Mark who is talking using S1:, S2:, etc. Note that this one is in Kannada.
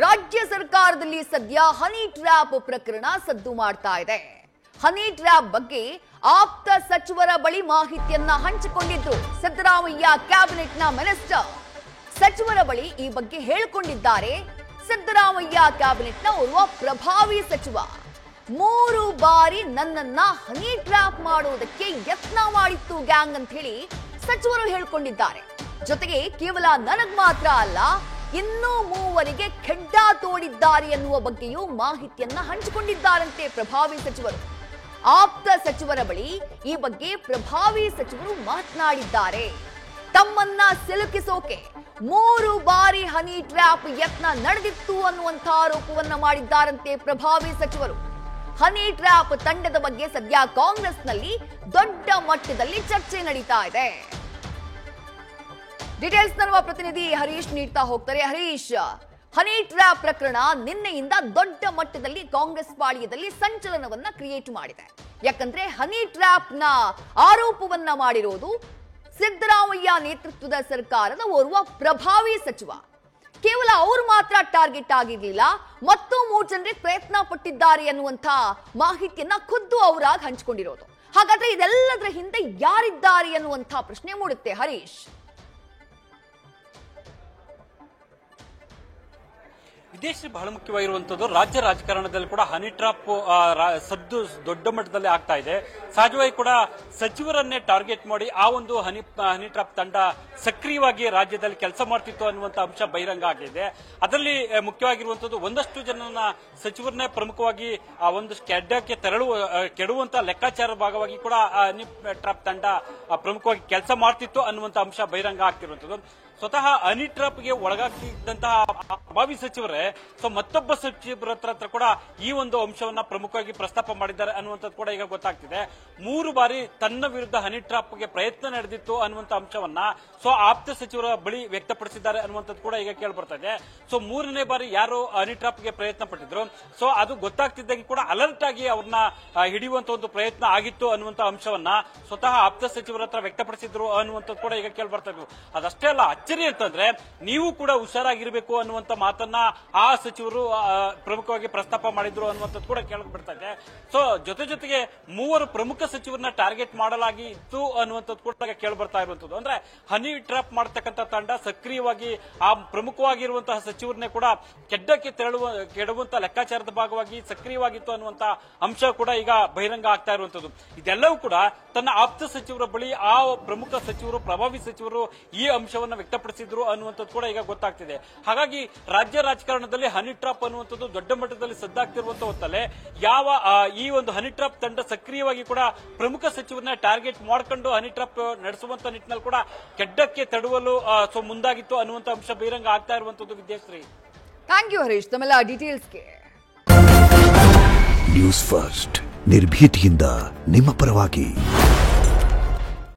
S1: ರಾಜ್ಯ ಸರ್ಕಾರದಲ್ಲಿ ಸದ್ಯ ಹನಿ ಟ್ರ್ಯಾಪ್ ಪ್ರಕರಣ ಸದ್ದು ಮಾಡ್ತಾ ಇದೆ. ಹನಿ ಟ್ರ್ಯಾಪ್ ಬಗ್ಗೆ ಆಪ್ತ ಸಚಿವರ ಬಳಿ ಮಾಹಿತಿಯನ್ನ ಹಂಚಿಕೊಂಡಿದ್ರು ಸಿದ್ದರಾಮಯ್ಯ ಕ್ಯಾಬಿನೆಟ್ನ ಮಿನಿಸ್ಟರ್. ಸಚಿವರ ಬಳಿ ಈ ಬಗ್ಗೆ ಹೇಳಿಕೊಂಡಿದ್ದಾರೆ ಸಿದ್ದರಾಮಯ್ಯ ಕ್ಯಾಬಿನೆಟ್ನ ಓರ್ವ ಪ್ರಭಾವಿ ಸಚಿವ. 3 ಬಾರಿ ನನ್ನನ್ನ ಹನಿ ಟ್ರ್ಯಾಪ್ ಮಾಡುವುದಕ್ಕೆ ಯತ್ನ ಮಾಡಿತ್ತು ಗ್ಯಾಂಗ್ ಅಂತ ಹೇಳಿ ಸಚಿವರು ಹೇಳಿಕೊಂಡಿದ್ದಾರೆ. ಜೊತೆಗೆ ಕೇವಲ ನನಗ್ ಮಾತ್ರ ಅಲ್ಲ, ಇನ್ನೂ 3ವರಿಗೆ ಖೆಡ್ಡ ತೋಡಿದ್ದಾರೆ ಎನ್ನುವ ಬಗ್ಗೆಯೂ ಮಾಹಿತಿಯನ್ನ ಹಂಚಿಕೊಂಡಿದ್ದಾರಂತೆ ಪ್ರಭಾವಿ ಸಚಿವರು. ಆಪ್ತ ಸಚಿವರ ಬಳಿ ಈ ಬಗ್ಗೆ ಪ್ರಭಾವಿ ಸಚಿವರು ಮಾತನಾಡಿದ್ದಾರೆ. ತಮ್ಮನ್ನ ಸಿಲುಕಿಸೋಕೆ 3 ಬಾರಿ ಹನಿ ಟ್ರ್ಯಾಪ್ ಯತ್ನ ನಡೆದಿತ್ತು ಅನ್ನುವಂಥ ಆರೋಪವನ್ನ ಮಾಡಿದ್ದಾರಂತೆ ಪ್ರಭಾವಿ ಸಚಿವರು. ಹನಿ ಟ್ರ್ಯಾಪ್ ತಂಡದ ಬಗ್ಗೆ ಸದ್ಯ ಕಾಂಗ್ರೆಸ್ನಲ್ಲಿ ದೊಡ್ಡ ಮಟ್ಟದಲ್ಲಿ ಚರ್ಚೆ ನಡೀತಾ ಇದೆ. ಡೀಟೇಲ್ಸ್ ನಮ್ಮ ಪ್ರತಿನಿಧಿ ಹರೀಶ್ ನೀಡ್ತಾ ಹೋಗ್ತಾರೆ. ಹರೀಶ್, ಹನಿ ಟ್ರ್ಯಾಪ್ ಪ್ರಕರಣ ನಿನ್ನೆಯಿಂದ ದೊಡ್ಡ ಮಟ್ಟದಲ್ಲಿ ಕಾಂಗ್ರೆಸ್ ಪಾಳ್ಯದಲ್ಲಿ ಸಂಚಲನವನ್ನ ಕ್ರಿಯೇಟ್ ಮಾಡಿದೆ. ಯಾಕಂದ್ರೆ ಹನಿ ಟ್ರ್ಯಾಪ್ ನ ಆರೋಪವನ್ನ ಮಾಡಿರೋದು ಸಿದ್ದರಾಮಯ್ಯ ನೇತೃತ್ವದ ಸರ್ಕಾರದ ಓರ್ವ ಪ್ರಭಾವಿ ಸಚಿವ. ಕೇವಲ ಅವರು ಮಾತ್ರ ಟಾರ್ಗೆಟ್ ಆಗಿರ್ಲಿಲ್ಲ, ಮತ್ತು 3 ಜನರಿಗೆ ಪ್ರಯತ್ನ ಪಟ್ಟಿದ್ದಾರೆ ಅನ್ನುವಂಥ ಮಾಹಿತಿಯನ್ನ ಖುದ್ದು ಅವರಾಗಿ ಹಂಚಿಕೊಂಡಿರೋದು. ಹಾಗಾದ್ರೆ ಇದೆಲ್ಲದರ ಹಿಂದೆ ಯಾರಿದ್ದಾರೆ ಅನ್ನುವಂಥ ಪ್ರಶ್ನೆ ಮೂಡುತ್ತೆ ಹರೀಶ್.
S2: ವಿದೇಶಿ ಬಹಳ ಮುಖ್ಯವಾಗಿರುವಂತದ್ದು ರಾಜ್ಯ ರಾಜಕಾರಣದಲ್ಲಿ ಕೂಡ ಹನಿ ಟ್ರಾಪ್ ಸದ್ದು ದೊಡ್ಡ ಮಟ್ಟದಲ್ಲಿ ಆಗ್ತಾ ಇದೆ. ಸಹಜವಾಗಿ ಕೂಡ ಸಚಿವರನ್ನೇ ಟಾರ್ಗೆಟ್ ಮಾಡಿ ಆ ಒಂದು ಹನಿ ಟ್ರಾಪ್ ತಂಡ ಸಕ್ರಿಯವಾಗಿ ರಾಜ್ಯದಲ್ಲಿ ಕೆಲಸ ಮಾಡ್ತಿತ್ತು ಅನ್ನುವಂತ ಅಂಶ ಬಹಿರಂಗ ಆಗಿದೆ. ಅದರಲ್ಲಿ ಮುಖ್ಯವಾಗಿರುವಂತದ್ದು ಒಂದಷ್ಟು ಜನನ ಸಚಿವರನ್ನೇ ಪ್ರಮುಖವಾಗಿ ಆ ಒಂದು ಕೆಡ್ಡಕ್ಕೆ ಕೆಡುವಂತ ಲೆಕ್ಕಾಚಾರದ ಭಾಗವಾಗಿ ಕೂಡ ಹನಿ ಟ್ರಾಪ್ ತಂಡ ಪ್ರಮುಖವಾಗಿ ಕೆಲಸ ಮಾಡ್ತಿತ್ತು ಅನ್ನುವಂತ ಅಂಶ ಬಹಿರಂಗ ಆಗ್ತಿರುವಂತದ್ದು. ಸ್ವತಃ ಹನಿ ಟ್ರಾಪ್ಗೆ ಒಳಗಾಗ್ತಿದ್ದಂತಹ ಪ್ರಭಾವಿ ಸಚಿವರೇ ಮತ್ತೊಬ್ಬ ಸಚಿವರ ಹತ್ರ ಕೂಡ ಈ ಒಂದು ಅಂಶವನ್ನ ಪ್ರಮುಖವಾಗಿ ಪ್ರಸ್ತಾಪ ಮಾಡಿದ್ದಾರೆ ಅನ್ನುವಂಥದ್ದು ಕೂಡ ಈಗ ಗೊತ್ತಾಗ್ತಿದೆ. 3 ಬಾರಿ ತನ್ನ ವಿರುದ್ಧ ಹನಿ ಟ್ರಾಪ್ಗೆ ಪ್ರಯತ್ನ ನಡೆದಿತ್ತು ಅನ್ನುವಂಥ ಅಂಶವನ್ನ ಆಪ್ತ ಸಚಿವರ ಬಳಿ ವ್ಯಕ್ತಪಡಿಸಿದ್ದಾರೆ ಅನ್ನುವಂಥದ್ದು ಕೂಡ ಈಗ ಕೇಳ್ಬರ್ತಾ ಇದೆ. 3ನೇ ಬಾರಿ ಯಾರು ಹನಿ ಟ್ರಾಪ್ಗೆ ಪ್ರಯತ್ನ ಪಟ್ಟಿದ್ರು, ಅದು ಗೊತ್ತಾಗ್ತಿದ್ದಂಗೆ ಕೂಡ ಅಲರ್ಟ್ ಆಗಿ ಅವ್ರನ್ನ ಹಿಡಿಯುವಂತ ಒಂದು ಪ್ರಯತ್ನ ಆಗಿತ್ತು ಅನ್ನುವಂಥ ಅಂಶವನ್ನ ಸ್ವತಃ ಆಪ್ತ ಸಚಿವರ ಹತ್ರ ವ್ಯಕ್ತಪಡಿಸಿದ್ರು ಅನ್ನುವಂಥದ್ದು ಕೂಡ ಈಗ ಕೇಳ್ಬರ್ತಾ ಇದ್ರು. ಅದಷ್ಟೇ ಅಲ್ಲ, ಅಚ್ಚರಿ ಅಂತಂದ್ರೆ ನೀವು ಕೂಡ ಹುಷಾರಾಗಿರ್ಬೇಕು ಅನ್ನುವಂತ ಮಾತನ್ನ ಆ ಸಚಿವರು ಪ್ರಮುಖವಾಗಿ ಪ್ರಸ್ತಾಪ ಮಾಡಿದ್ರು ಅನ್ನುವಂಥದ್ದು ಕೂಡ ಕೇಳಕ್ ಬಿಡ್ತಾ ಇದೆ. ಜೊತೆಗೆ 3 ಪ್ರಮುಖ ಸಚಿವರನ್ನ ಟಾರ್ಗೆಟ್ ಮಾಡಲಾಗಿತ್ತು ಅನ್ನುವಂಥದ್ದು ಕೂಡ ಕೇಳ್ಬರ್ತಾ ಇರುವಂತದ್ದು. ಅಂದ್ರೆ ಹನಿ ಟ್ರಾಪ್ ಮಾಡತಕ್ಕಂಥ ತಂಡ ಸಕ್ರಿಯವಾಗಿ ಆ ಪ್ರಮುಖವಾಗಿರುವಂತಹ ಸಚಿವರನ್ನೇ ಕೂಡ ಕೆಡ್ಡಕ್ಕೆ ಕೆಡುವಂತ ಲೆಕ್ಕಾಚಾರದ ಭಾಗವಾಗಿ ಸಕ್ರಿಯವಾಗಿತ್ತು ಅನ್ನುವಂತ ಅಂಶ ಕೂಡ ಈಗ ಬಹಿರಂಗ ಆಗ್ತಾ ಇರುವಂತದ್ದು. ಇದೆಲ್ಲವೂ ಕೂಡ ತನ್ನ ಆಪ್ತ ಸಚಿವರ ಬಳಿ ಆ ಪ್ರಮುಖ ಸಚಿವರು ಪ್ರಭಾವಿ ಸಚಿವರು ಈ ಅಂಶವನ್ನ ವ್ಯಕ್ತಪಡಿಸಿದ್ರು ಅನ್ನುವಂಥದ್ದು ಕೂಡ ಈಗ ಗೊತ್ತಾಗ್ತಿದೆ. ಹಾಗಾಗಿ ರಾಜ್ಯ ರಾಜಕಾರಣದಲ್ಲಿ ಹನಿ ಟ್ರಾಪ್ ಅನ್ನುವಂಥದ್ದು ದೊಡ್ಡ ಮಟ್ಟದಲ್ಲಿ ಸದ್ದಾಗ್ತಿರುವಂತ ಹೊತ್ತಲ್ಲೇ ಈ ಒಂದು ಹನಿ ಟ್ರಾಪ್ ತಂಡ ಸಕ್ರಿಯವಾಗಿ ಕೂಡ ಪ್ರಮುಖ ಸಚಿವರನ್ನ ಟಾರ್ಗೆಟ್ ಮಾಡಿಕೊಂಡು ಹನಿ ಟ್ರಾಪ್ ನಡೆಸುವಂತ ನಿಟ್ಟಿನಲ್ಲಿ ಕೂಡ ಕೆಡ್ಡಕ್ಕೆ ತಡುವಲು ಮುಂದಾಗಿತ್ತು ಅನ್ನುವಂತ ಅಂಶ ಬಹಿರಂಗ ಆಗ್ತಾ ಇರುವಂತದ್ದು. ವಿದ್ಯಾಶ್ರೀ,
S1: ಥ್ಯಾಂಕ್ ಯು ಹರೀಶ್ ತಮ್ಮೆಲ್ಲ ಡೀಟೇಲ್ಸ್ಗೆ.
S3: ನ್ಯೂಸ್ ಫಸ್ಟ್ ನಿರ್ಭೀತಿಯಿಂದ ನಿಮ್ಮ ಪರವಾಗಿ.